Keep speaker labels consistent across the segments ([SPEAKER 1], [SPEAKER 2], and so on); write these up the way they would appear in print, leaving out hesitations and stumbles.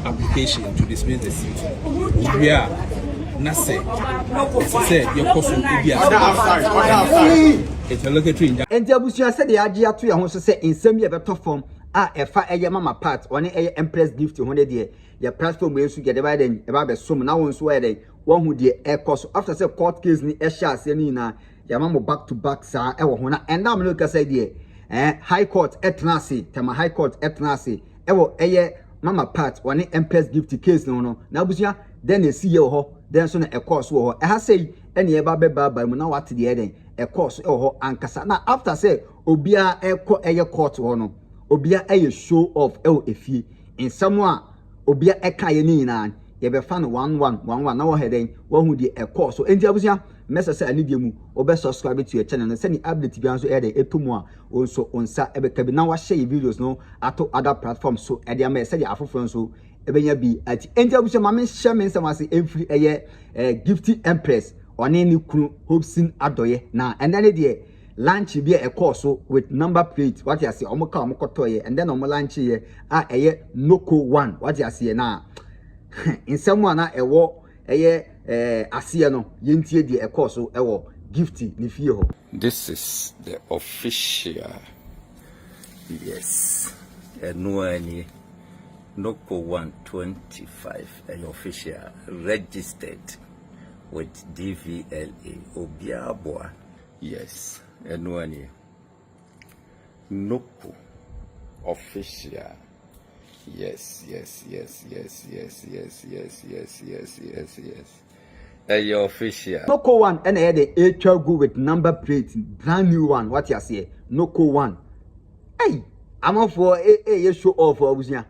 [SPEAKER 1] application to dismiss the suit. We are not say your person it's a locatory.
[SPEAKER 2] And the Abusia said the idea to your home say in some year better form. A mama part, one Empress Gifty, 100 year. Your platform will get divided about the sum now on swear one who dear air cost after say court case ni Esha Senina, your mamma back to back, sir, and now look as idea. High court etnasi, Tema High Court etnasi, mama part, one Empress Gifty case no. Now, Busia, then they see your then soon a course war. I say any about by Muna to the end, a course or Ankasa. Now, after say, Obia air court no. Obia a show of efi in someone obia e kayeni na ye be fan 1111 na wo heading wo hu di e course so enti abusia message say ani mu obe subscribe to your channel no say ni update bi anso e dey etomu a onso onsa e be kabi na wa share videos no ato other platforms so e dey am say the afoforo so e be nya bi ati enti abusia ma me share me say wase every Gifty Empress one ni kunu Hobson Adoye na and then dey lunch be a course with number plate what you see omoka omokotoye and then omo lunch here noko 1 what you see na in someone na ewo asiye no yentie de a course ewo Gifty ni fie ho.
[SPEAKER 3] This is the official yes any noko 125 official registered with DVLA Obiaboa yes Enwani Noko official. Yes. Your official.
[SPEAKER 2] Noko 1 and the HR go with number plate, brand new one. What you say? Noko 1. Hey, I'm on for a show off Abusia.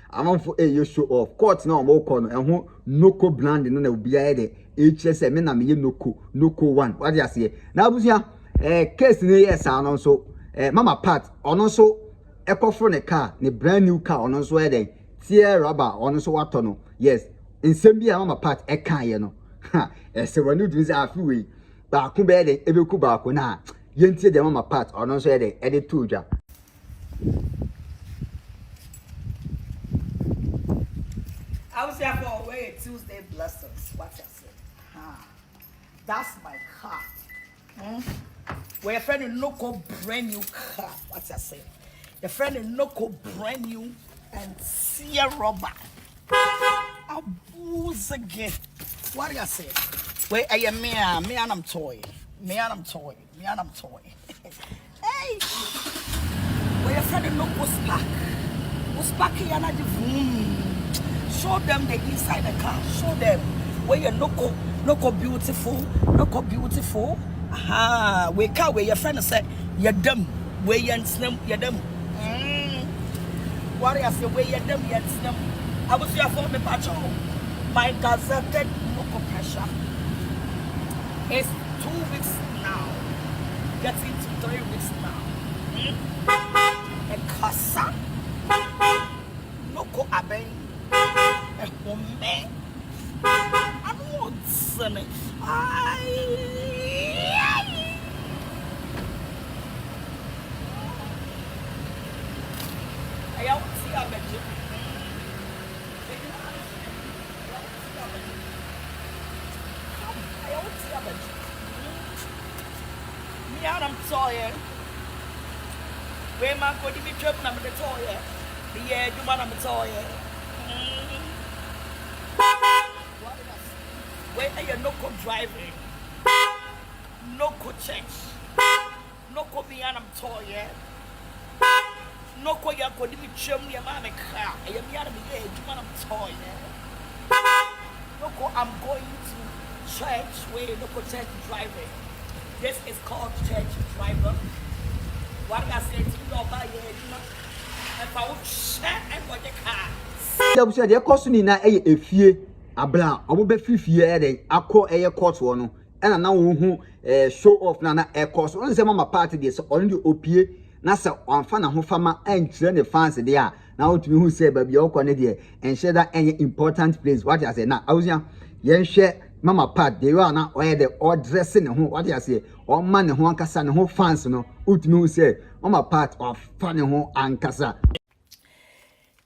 [SPEAKER 2] I'm on for a show off. Court now more corner and who Noko brand and then be a HSM and me Noko 1. What you say? Now Abusia. Case ni yes also mama part on also for a car the brand new car on also there tear rubber on also what no yes in same be mama part a car you know say when you do this halfway ba ku be dey ebe ku ba ku na yentie the mama part on also there edit to ja
[SPEAKER 4] I was here for away Tuesday blessings what you say that's my car where your friend Noko brand new car. What's I say? Your friend Noko brand new and see a rubber. A booze again. What do you say? Where are you? Me and I'm toy. Hey, where your friend Noko spark? Who spark here and the show them the inside the car. Show them where your Noko beautiful. Aha, we can't where your friend said, you're dumb, where you're slim, you're dumb. What I say, where you're dumb, you're slim. I was here for the patrol. My gazetted local pressure. It's 2 weeks now. Getting to 3 weeks now. And Casa, Noko Aben, and Home. I don't want to I don't see a budget. Me and I'm tired. Where man go to be trouble I'm the tired. Yeah, you man I'm tired. Where are you no co driving? No co change. No co be an I'm tired. No ko ya ko di mi chum ya ma me car. I am ya me eh you man I'm tired. No ko I'm going to church where no ko church driving. This is called church driver. What I said to you about you know if I would share and what the car.
[SPEAKER 2] There was a cost ni na e fie abla obo be fifie e den akọ eye court wo no e na na wo hu show off na e cost on say mama party dey so on the opie na say onfa na ho fama enkyere ne fans dey a na wotumi hu say ba bia okọ ne dey enhye that any important place what you say na awusia yen hwe mama part dey wa na oye dey all dress ne ho what you say o man ne ho ankasa ne ho fans no wotumi hu say mama part of fan ne ho ankasa.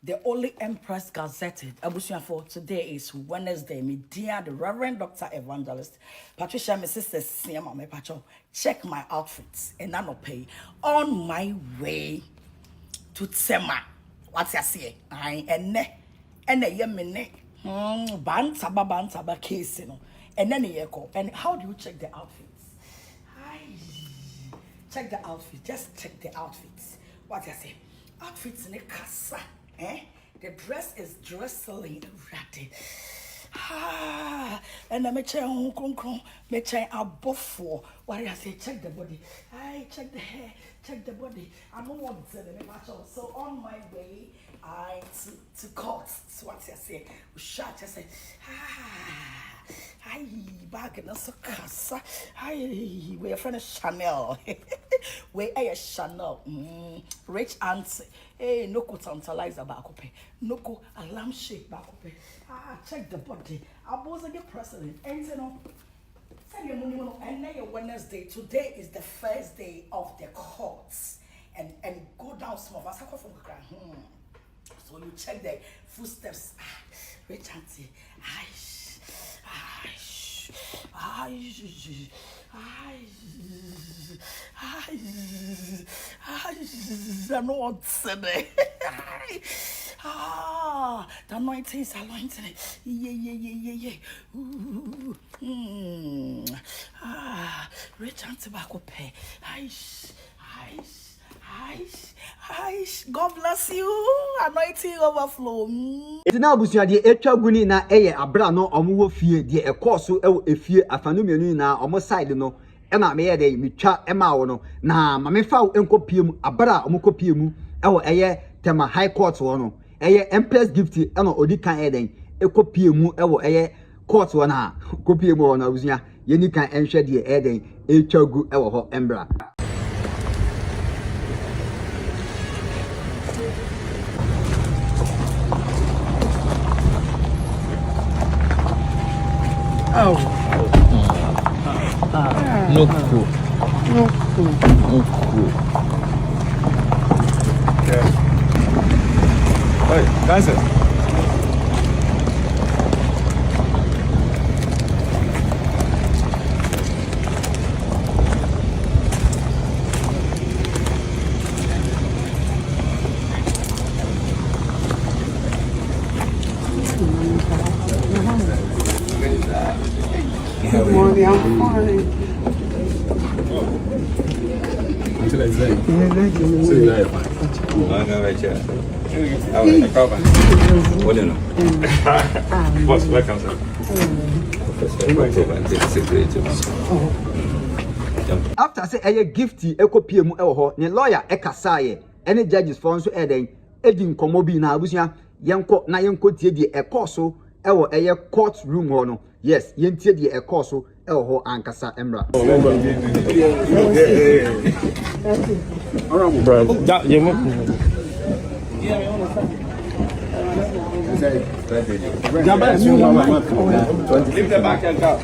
[SPEAKER 4] the only Empress Gazette. Abusia for today is Wednesday. Me dear the Reverend Dr. Evangelist Patricia, my sister Siama, my pacho. Check my outfits and I no pay on my way to Tema. What's I say? I and yemine bantaba case, you know, and then echo. And how do you check the outfits? Check the outfit. Just check the outfits. What I say? Outfits in the casa. The dress is dressing ready. And I make above for what I say. Check the body. I check the hair. Check the body. I don't want to say so on my way, I to court. So what I say? Shut. I say. Hi, bag and also casa. Hi, we're friend of Chanel. We are Chanel. Rich auntie. Hey, no ko tantalizer back up. No ko alarm shake back up. Check the body. I was a good president. And you know, and now Wednesday. Today is the first day of the courts. And go down small. From the ground. So you check the footsteps. Rich auntie. I know what's today. The anointing is anointing. Yeah. Rich and tobacco pay. God bless you. Anointing overflow.
[SPEAKER 2] It's now busia de etwa guni na eye abra no omo fie de ekoso efie afanu mienu na omo side no e ma me ye de mitwa e ma wo no na ma me fa enkopiem abra omo kopiem ewo eye Tema High Court wo no eye Empress Gifty e no odi kan e den ekopiem ewo eye court wo na kopiem wo na busia ye ni kan enhwe de e den etwa gu ewo ho embra.
[SPEAKER 1] Oh. No cool. Yeah. Hey, guys.
[SPEAKER 5] Good morning, I'm fine.
[SPEAKER 1] Until I say, what do you know? What's welcome, sir?
[SPEAKER 2] After say a Gifty ekopiem e wo ho ne lawyer ekasaye any judges for nso eden edin komobi na abusia yenko na yenko tie die ekoso e wo eye court room ho no. Yes, yentie die ekoso e wo ho ankasa emra.
[SPEAKER 1] Bro, leave the back and go.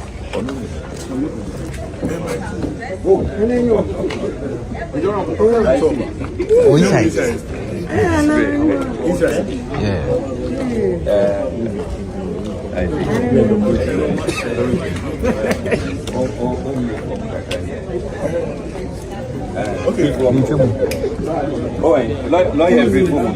[SPEAKER 1] Okay. Oh, lawyer before.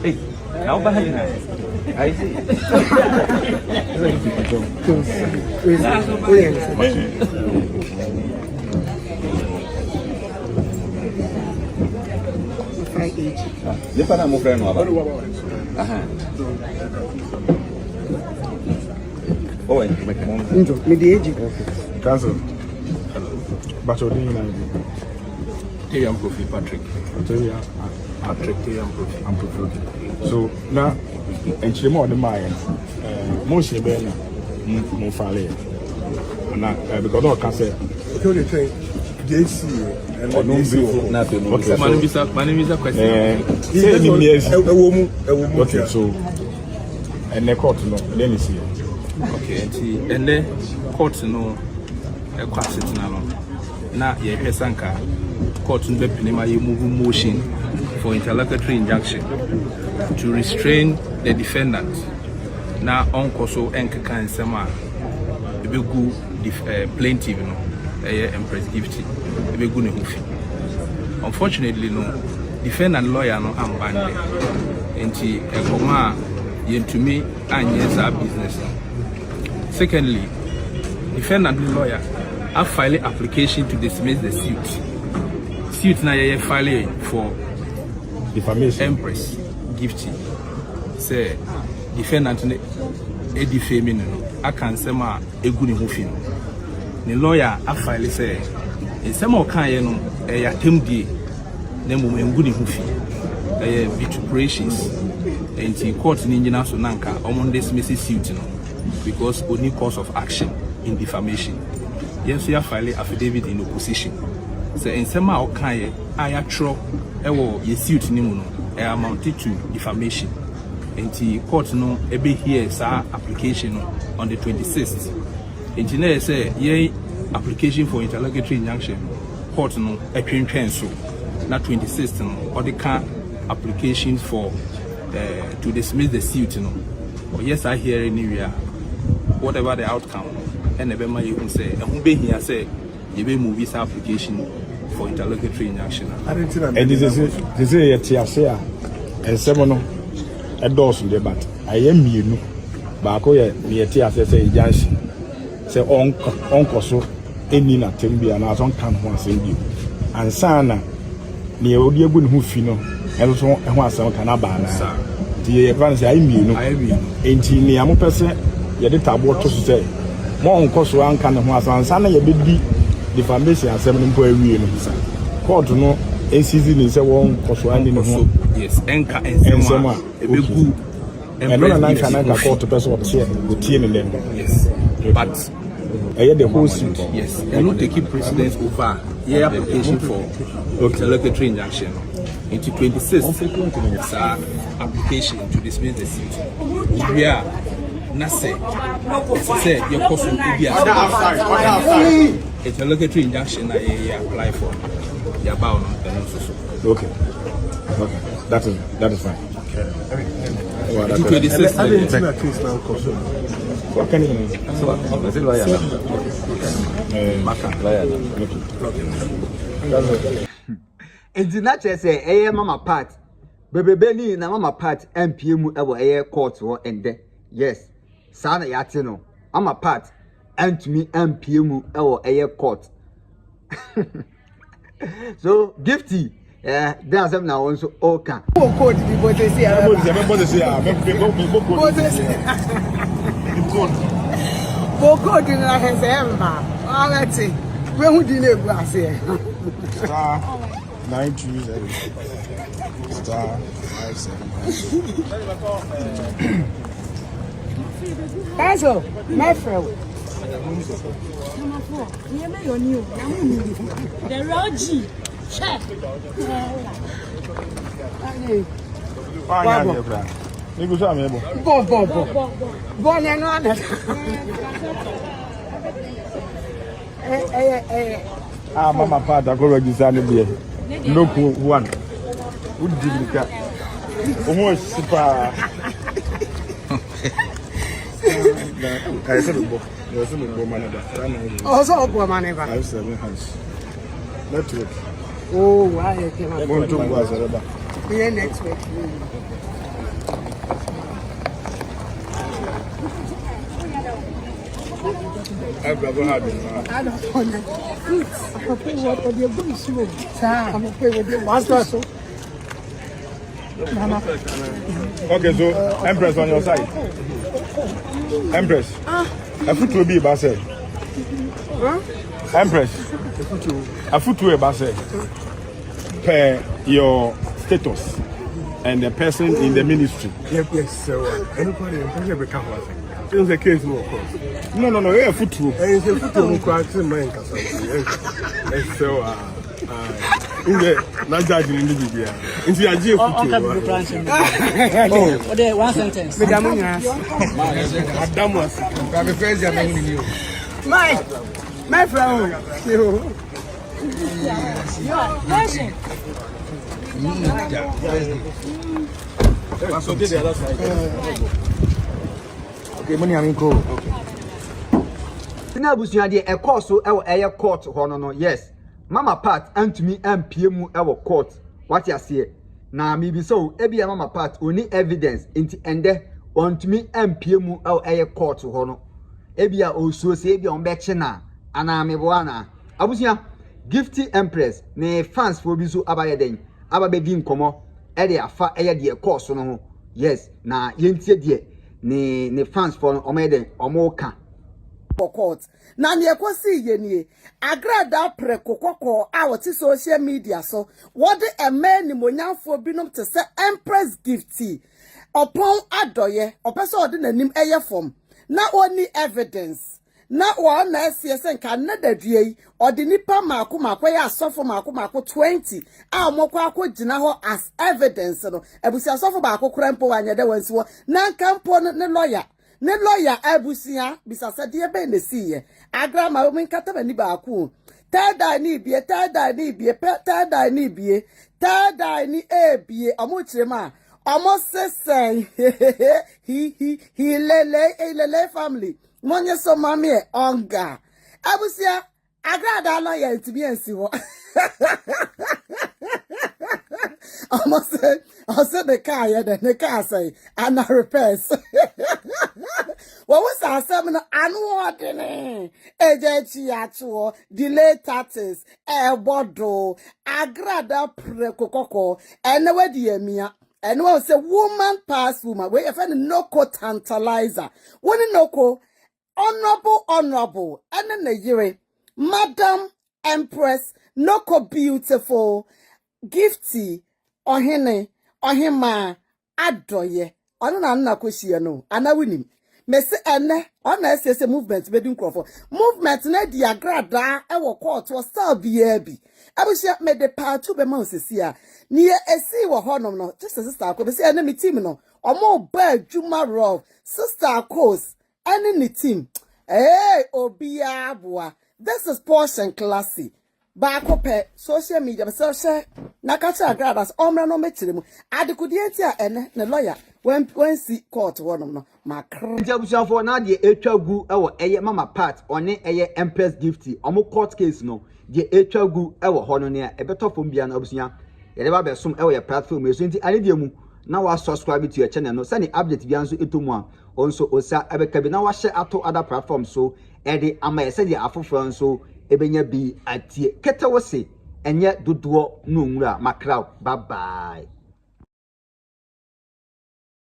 [SPEAKER 1] Hey, now behind you. I see. Lepa na mo friend mo ba? Aha. Oh,
[SPEAKER 5] Me the age.
[SPEAKER 6] Cancel. But you didn't
[SPEAKER 1] Teyam Profi Patrick.
[SPEAKER 6] Patrick Teyam Profi. So now, and she more than mine. Most of them more fairly. And because I can say,
[SPEAKER 5] Okay, train. JC.
[SPEAKER 6] Okay,
[SPEAKER 1] My name is a question.
[SPEAKER 6] okay, so and the court no let me see.
[SPEAKER 1] Okay, and the court no a question no. Na ye pesanka court no be pinema ye move motion for interlocutory injunction to restrain the defendant. Na onko so enkeka nsema ebegu plaintiff no Empress Gifty ebegu ne hofi. Unfortunately no defendant lawyer no ambande enti ekoma yentumi anye za business. Secondly, defendant lawyer have filed application to dismiss the suit. Suit na ye file for
[SPEAKER 6] defamation.
[SPEAKER 1] Empress Gifty say defendant ne defame no aka nsema egu ne ho fi no. The lawyer have filed say nsema okan ye no ya temdie na mum egu ne ho fi. Vituperations and court ni nyina so nanka omon dismiss suit no because only cause of action in defamation. Yes, we have filed affidavit in opposition. So in some okan aya tro ewo ye suit ni mu no amounted to defamation. And the court no ebe here sa application no on the 26th. Engineer say ye application for interlocutory injunction court no etwentwen so na 26th no or the can application for to dismiss the suit no. Or yes, I hear anywhere whatever the outcome and the bema you say and who be here say you be move this application for interlocutory injunction.
[SPEAKER 6] And this is a TSA and seven a dozen debate. I am you Bako near TSA say injunction say uncle so any na tembi and as on can once in you and sana near Odia Gun Hufino and so once on Canabana. The advance I mean, ain't near a person. You did a word to say. More on course one can was on Sunday, you did defamation and 7 boy real. Court no, a season is a one course one in the home.
[SPEAKER 1] Yes, Enka and Sama, a big good.
[SPEAKER 6] And no one can court to person of the team in them.
[SPEAKER 1] Yes, but
[SPEAKER 6] I had the whole suit.
[SPEAKER 1] Yes, and not to keep precedence over your application for interlocutory injunction. Into 26th, application to dismiss the suit. We are. Nase say your cost will be interlocutory injunction that you apply for. You are bound and also.
[SPEAKER 6] Okay, that is fine.
[SPEAKER 1] What can you
[SPEAKER 2] Enti na chese eye mama part bebebe ni na mama part MPM ewo eye court wo ende. Yes. Sana yate no mama part and me MPM ewo eye court. So Gifty there's some now also oka.
[SPEAKER 5] Code the boy say code in la hezemba. Alati. We hu di na egu ase.
[SPEAKER 6] Star 920 star 57.
[SPEAKER 5] Eso, my friend.
[SPEAKER 7] Number 4. You may on you. The Rogi. Check.
[SPEAKER 5] Bon, no other.
[SPEAKER 6] Mama part I go register there. No one. Who did it? Almost super. I said,
[SPEAKER 5] Also, poor man.
[SPEAKER 6] I have 7 hands. Network.
[SPEAKER 5] Oh, why I came up.
[SPEAKER 6] One to was
[SPEAKER 5] Yeah, next week.
[SPEAKER 6] I don't know.
[SPEAKER 5] I'm pay what you're going to smoke. I'm pay what you want to.
[SPEAKER 6] Okay, so Empress on your side. Empress. A foot will be Basse. Empress. A foot will be Basse. Per your status and the person in the ministry.
[SPEAKER 5] Yes, so anybody in the camera. It's a case more, of course.
[SPEAKER 6] No, you're a foot.
[SPEAKER 5] And it's a foot to crack in my castle. And so,
[SPEAKER 6] na judge ni bibia. Nti aje
[SPEAKER 8] Oh, the one sentence.
[SPEAKER 6] Adamu as.
[SPEAKER 2] Ka first ya me ni.
[SPEAKER 5] My friend.
[SPEAKER 7] Question.
[SPEAKER 6] So did the other side.
[SPEAKER 2] Okay, money am go. Tina abusuade e course so e court ho no yes. Mama part antumi ampie mu e court. What you say? Na me bi so e bia mama part oni evidence inti ende ontumi ampie mu e court ho no. E bia osuo se e bia on be che na ana me bo ana. Abusia Gifty Empress ne fans for bi so abaye den. Ababedi nkomo e de afa e de course no ho. Yes, na yentie de ne fans for omeden omoka
[SPEAKER 5] Court. Na ne ekosi yenie agrada prekokoko a wote social media so what a man ni monyamfo binom te se Empress Gifty upon adoye opeso ode nanim eye form na oni evidence na one na siesen kan na dadue ode nipa maako ya asofo maako 20 a omokwa akogina ho as evidence no ebusi asofo baako krampo wanyede wansiwo na nkampo ne lawyer abusia bisasa die be ne siye agra ma mo nkata bani baako tada ni bie ebie omo chirema omo sesen he lele family monye so mami e onga abusia agrada lawyer ntibiansi ho also the car the car say and repairs. What was our seminal unwarding? Ejechiacho, delay taxes, bodo, agrada precocco, and the way dear mia. And one say woman pass woman, where if any no co tantalizer. One no co honorable, and then the year, Madam Empress, no co beautiful, Gifty, ohima, adoye. Ono na kwehie no ana winim mese ene ona ese movement bedun krofo movement na di agrada e wo court wo star bia bi abusia me de part be ma osisi a ne esi wo honom no just sister akọ be se ene mi team no omo ba adwuma raw sister course ene ni team obia boa this is portion classy baako pe social media be se na ka cha agrada omra no mechire mu adekudie ti a ene ne lawyer when see court one no makro
[SPEAKER 2] ntiabusia for na de etwagu ewo eye mama part one eye Empress Gifty omo court case no de etwagu ewo ho no ne ebeto fom bia na abusia ye ba be som ewo ye platform eso nti ane de mu na wa subscribe to your channel no sani update bia nso etomu a onso osa ebeka bi na wa share ato other platforms so e de ama ye se de afoforo nso ebenya bi atie kete wo se enye dodo no nwura makra bye bye.